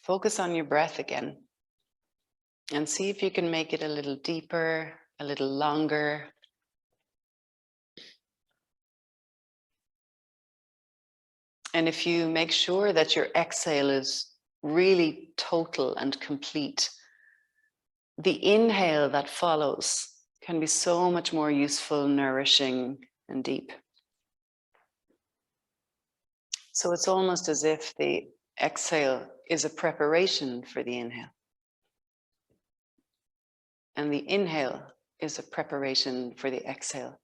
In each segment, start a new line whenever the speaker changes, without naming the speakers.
Focus on your breath again and see if you can make it a little deeper, a little longer. And if you make sure that your exhale is really total and complete, the inhale that follows can be so much more useful, nourishing, and deep. So it's almost as if the exhale is a preparation for the inhale. And the inhale is a preparation for the exhale.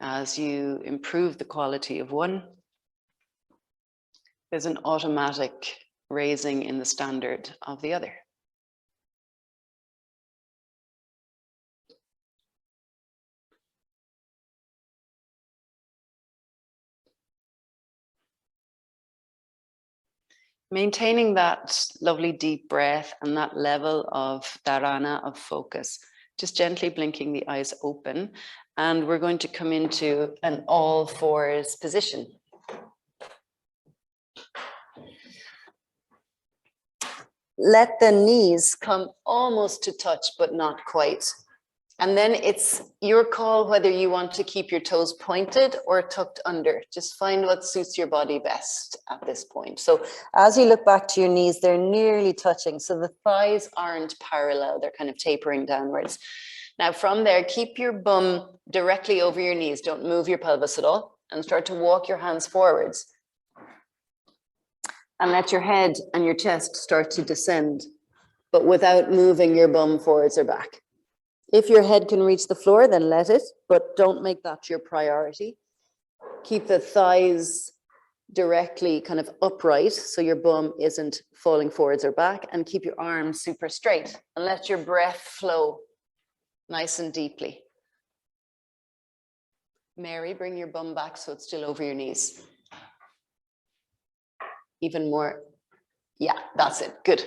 As you improve the quality of one, there's an automatic raising in the standard of the other. Maintaining that lovely deep breath and that level of dharana, of focus, just gently blinking the eyes open. And we're going to come into an all fours position. Let the knees come almost to touch, but not quite. And then it's your call whether you want to keep your toes pointed or tucked under. Just find what suits your body best at this point. So as you look back to your knees, they're nearly touching. So the thighs aren't parallel, they're kind of tapering downwards. Now from there, keep your bum directly over your knees. Don't move your pelvis at all and start to walk your hands forwards. And let your head and your chest start to descend, but without moving your bum forwards or back. If your head can reach the floor, then let it, but don't make that your priority. Keep the thighs directly kind of upright so your bum isn't falling forwards or back, and keep your arms super straight and let your breath flow nice and deeply. Mary, bring your bum back so it's still over your knees. Even more. Yeah, that's it. Good.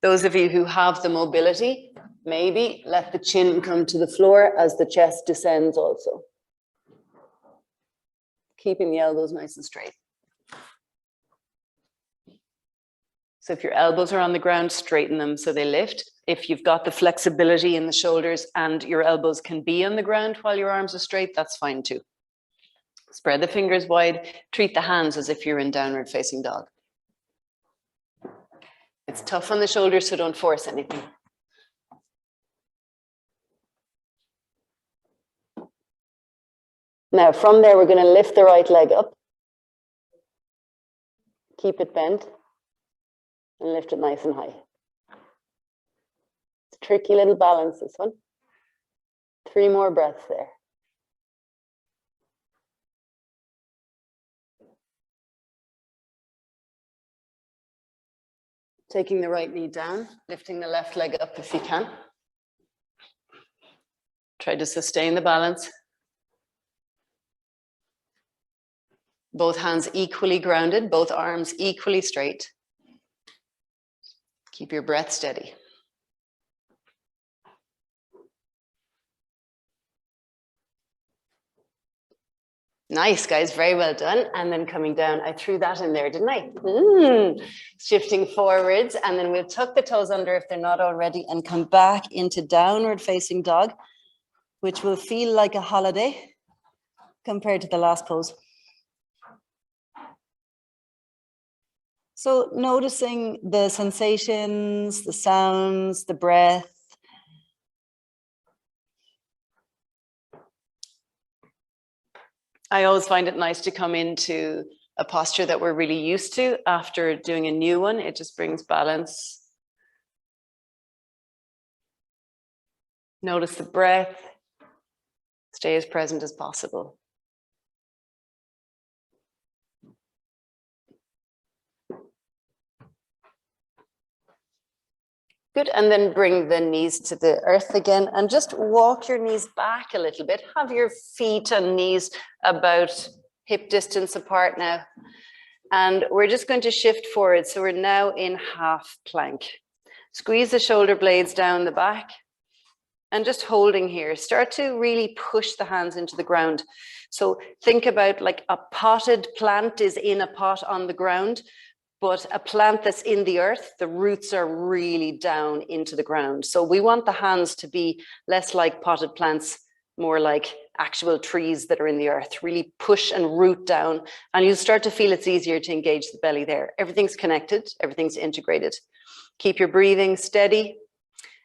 Those of you who have the mobility, maybe let the chin come to the floor as the chest descends also. Keeping the elbows nice and straight. So if your elbows are on the ground, straighten them so they lift. If you've got the flexibility in the shoulders and your elbows can be on the ground while your arms are straight, that's fine too. Spread the fingers wide, treat the hands as if you're in downward facing dog. It's tough on the shoulders, so don't force anything. Now from there, we're going to lift the right leg up. Keep it bent and lift it nice and high. It's a tricky little balance, this one. 3 more breaths there. Taking the right knee down, lifting the left leg up if you can. Try to sustain the balance. Both hands equally grounded, both arms equally straight. Keep your breath steady. Nice, guys, very well done. And then coming down, I threw that in there, didn't I? Shifting forwards, and then we'll tuck the toes under if they're not already and come back into downward facing dog, which will feel like a holiday compared to the last pose. So noticing the sensations, the sounds, the breath. I always find it nice to come into a posture that we're really used to after doing a new one. It just brings balance. Notice the breath. Stay as present as possible. Good, and then bring the knees to the earth again and just walk your knees back a little bit. Have your feet and knees about hip distance apart now. And we're just going to shift forward. So we're now in half plank. Squeeze the shoulder blades down the back and just holding here. Start to really push the hands into the ground. So think about like a potted plant is in a pot on the ground. But a plant that's in the earth, the roots are really down into the ground. So we want the hands to be less like potted plants, more like actual trees that are in the earth, really push and root down. And you'll start to feel it's easier to engage the belly there. Everything's connected, everything's integrated. Keep your breathing steady.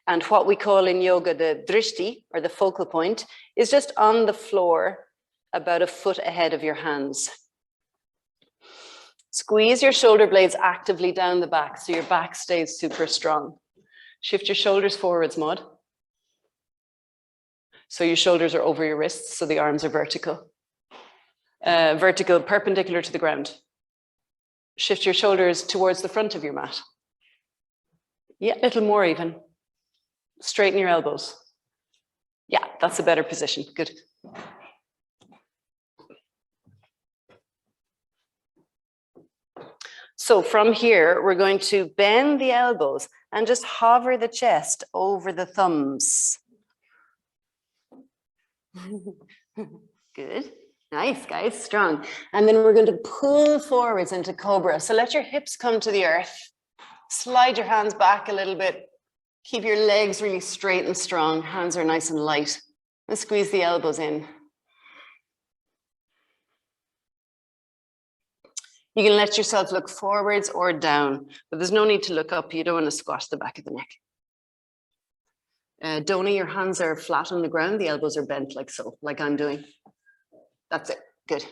And what we call in yoga the drishti, or the focal point, is just on the floor about a foot ahead of your hands. Squeeze your shoulder blades actively down the back so your back stays super strong. Shift your shoulders forwards, Maud. So your shoulders are over your wrists, so the arms are vertical. Vertical, perpendicular to the ground. Shift your shoulders towards the front of your mat. Yeah, a little more even. Straighten your elbows. Yeah, that's a better position. Good. So from here, we're going to bend the elbows and just hover the chest over the thumbs. Good. Nice, guys. Strong. And then we're going to pull forwards into cobra. So let your hips come to the earth. Slide your hands back a little bit. Keep your legs really straight and strong. Hands are nice and light. And squeeze the elbows in. You can let yourself look forwards or down, but there's no need to look up. You don't want to squash the back of the neck. Dona, your hands are flat on the ground. The elbows are bent like so, like I'm doing. That's it. Good.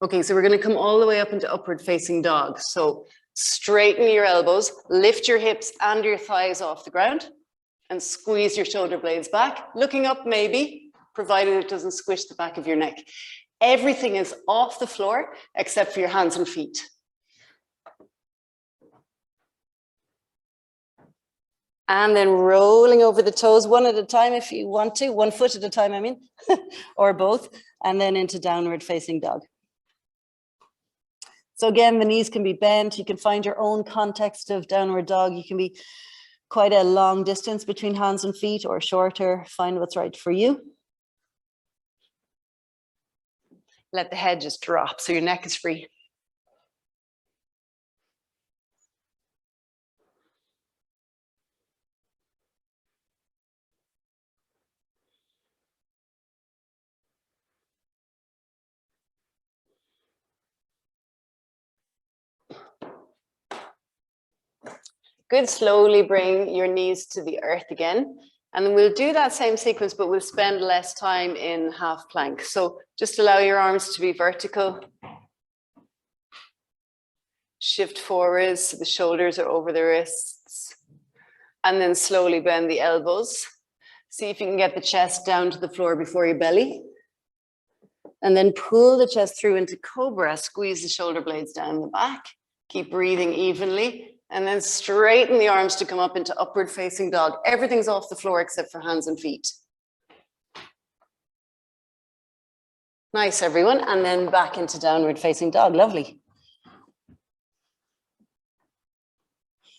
Okay, so we're going to come all the way up into upward facing dog. So straighten your elbows, lift your hips and your thighs off the ground, and squeeze your shoulder blades back. Looking up maybe, provided it doesn't squish the back of your neck. Everything is off the floor except for your hands and feet. And then rolling over the toes one at a time if you want to, 1 foot at a time, I mean, or both, and then into downward facing dog. So again, the knees can be bent. You can find your own context of downward dog. You can be quite a long distance between hands and feet or shorter. Find what's right for you. Let the head just drop so your neck is free. Good, slowly bring your knees to the earth again. And then we'll do that same sequence, but we'll spend less time in half plank. So just allow your arms to be vertical. Shift forwards so the shoulders are over the wrists. And then slowly bend the elbows. See if you can get the chest down to the floor before your belly. And then pull the chest through into cobra. Squeeze the shoulder blades down the back. Keep breathing evenly. And then straighten the arms to come up into upward facing dog. Everything's off the floor except for hands and feet. Nice, everyone. And then back into downward facing dog. Lovely.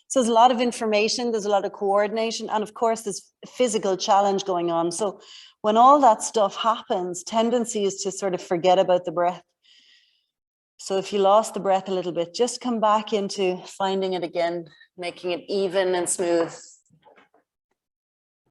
So there's a lot of information, there's a lot of coordination, and of course there's physical challenge going on. So when all that stuff happens, tendency is to sort of forget about the breath. So if you lost the breath a little bit, just come back into finding it again, making it even and smooth.